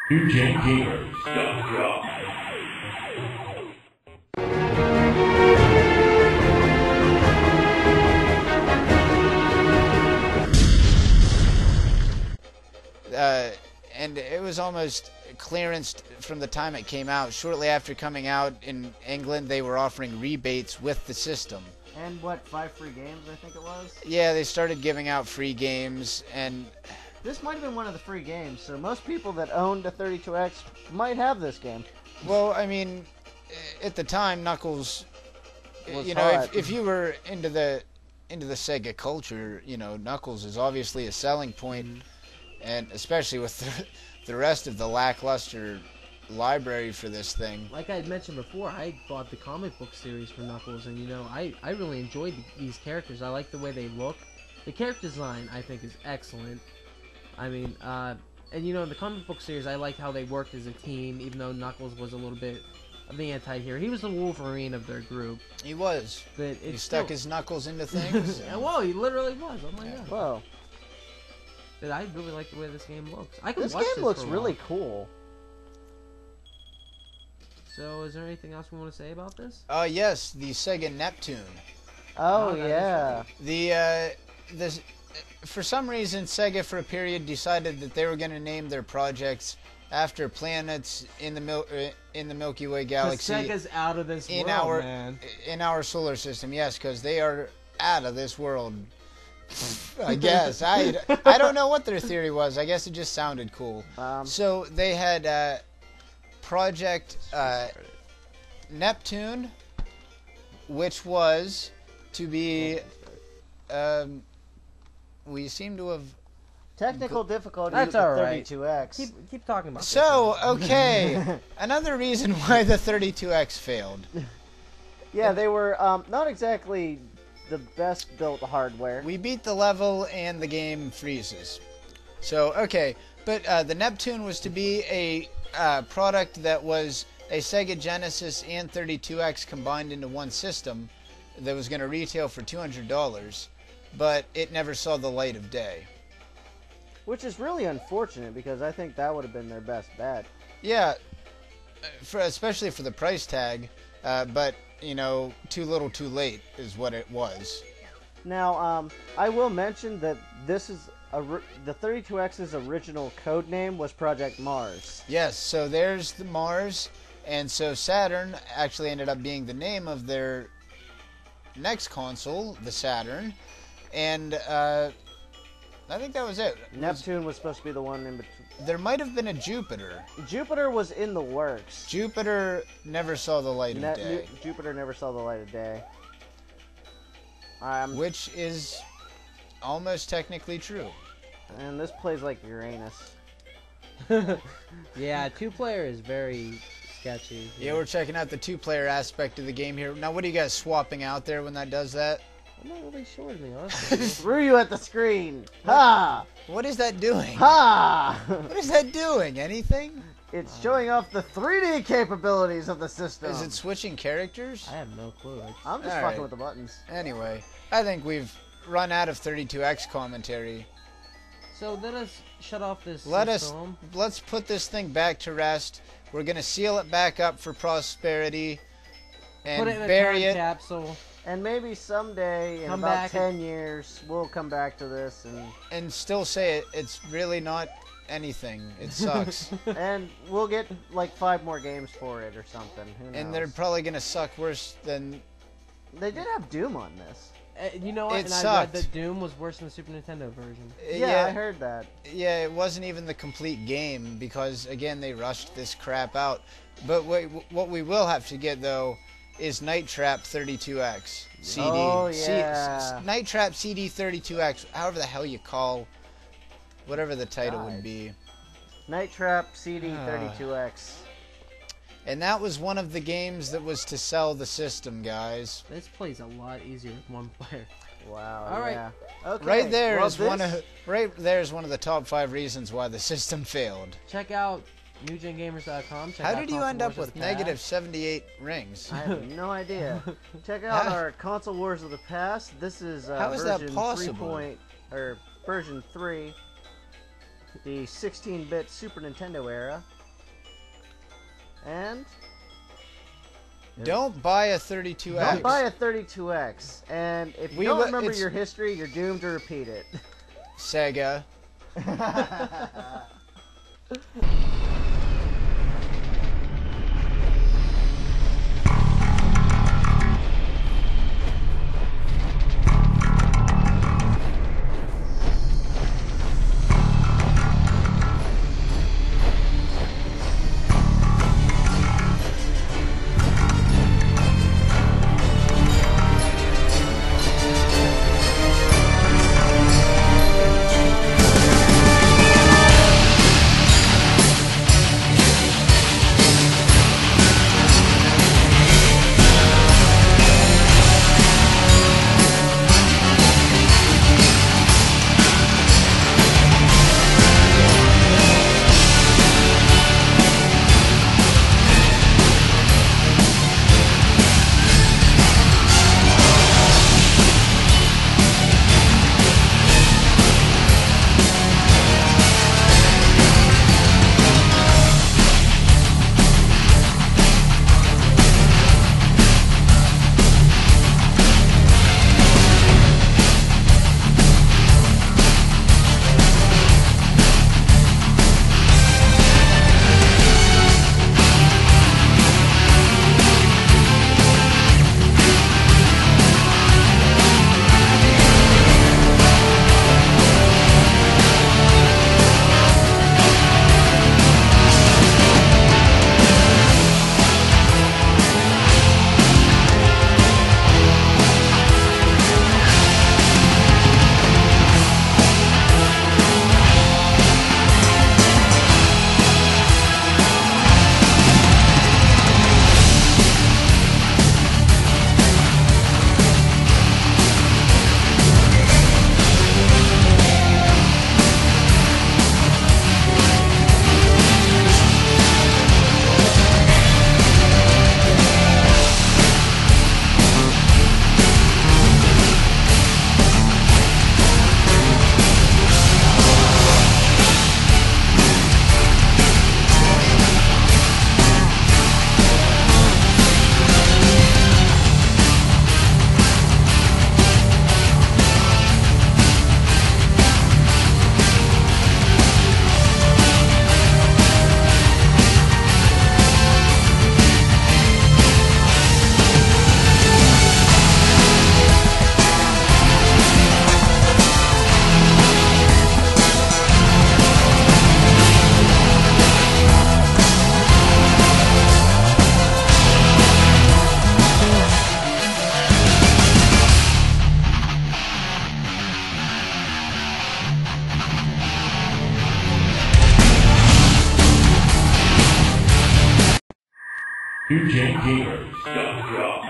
NewGenGamers.com. And it was almost clearanced from the time it came out. Shortly after coming out in England, they were offering rebates with the system. And what, 5 free games, I think it was? Yeah, they started giving out free games, and this might have been one of the free games, so most people that owned a 32X might have this game. well, I mean, at the time, Knuckles, Was you know, hot. if you were into the Sega culture, you know, Knuckles is obviously a selling point, and especially with the rest of the lackluster library for this thing. Like I had mentioned before, I bought the comic book series for Knuckles, and you know, I really enjoyed these characters. I like the way they look. The character design, I think, is excellent. I mean, and you know, in the comic book series, I liked how they worked as a team, even though Knuckles was a little bit of the anti-hero. He was the Wolverine of their group. He was. But He it's stuck still... his knuckles into things. Yeah, whoa, he literally was. Oh my god. Whoa. But I really like the way this game looks. I could This watch game this looks for a really while. cool. So, is there anything else we want to say about this? Yes, the Sega Neptune. Oh, Oh, that is yeah. This, for some reason, Sega for a period decided that they were going to name their projects after planets in the Milky Way galaxy. Sega's out of this in world, our man. in our solar system. Yes, because they are out of this world. I guess I don't know what their theory was. I guess it just sounded cool. So they had Project Neptune, which was to be. We seem to have. Technical difficulty That's with the alright. 32X. Keep talking about So, okay, another reason why the 32X failed. Yeah, they were not exactly the best built hardware. We beat the level and the game freezes. So, okay, but the Neptune was to be a product that was a Sega Genesis and 32X combined into one system that was going to retail for $200, but it never saw the light of day. Which is really unfortunate because I think that would have been their best bet. Yeah, especially for the price tag, but, you know, too little too late is what it was. Now, I will mention that this is the 32X's original code name was Project Mars. Yes, so there's the Mars, and so Saturn actually ended up being the name of their next console, the Saturn, and I think that was it. Neptune was supposed to be the one in between. There might have been a Jupiter. Jupiter was in the works. Jupiter never saw the light of day. Jupiter never saw the light of day. Which is almost technically true. And this plays like Uranus. Yeah, 2-player is very sketchy. Yeah, we're checking out the 2-player aspect of the game here. Now, what are you guys swapping out there when that does that? I'm not really sure, to be honest with you. Threw you at the screen. Ha! What is that doing? Ha! What is that doing? Anything? It's showing off the 3D capabilities of the system. Is it switching characters? I have no clue. I'm just All fucking right. with the buttons. Anyway, I think we've run out of 32X commentary. So let us shut off this Let's put this thing back to rest. We're gonna seal it back up for prosperity and put it in a bury time it. capsule. And maybe someday, in Come about back 10 years, we'll come back to this And still say it's really not anything. It sucks. and we'll get like 5 more games for it or something. Who knows? And they're probably gonna suck worse than. They did have Doom on this. You know what? It And I sucked. read that Doom was worse than the Super Nintendo version. Yeah, I heard that. Yeah, it wasn't even the complete game because again they rushed this crap out. But what we will have to get though is Night Trap 32X CD. Oh, yeah. Night Trap CD 32X, however the hell you call whatever the title God. would be. Night Trap CD 32X. And that was one of the games that was to sell the system, guys. This plays a lot easier with 1 player. Wow. All right. Yeah. Okay. Right there well, is one of the top 5 reasons why the system failed. Check out NewGenGamers.com. How did you end up with negative 78 rings? I have no idea. Check out our Console Wars of the Past. This is How is that version possible? version 3, the 16-bit Super Nintendo era. And don't buy a 32X. don't buy a 32X. And if you don't remember your history, you're doomed to repeat it. Sega. UJ Gamers.com.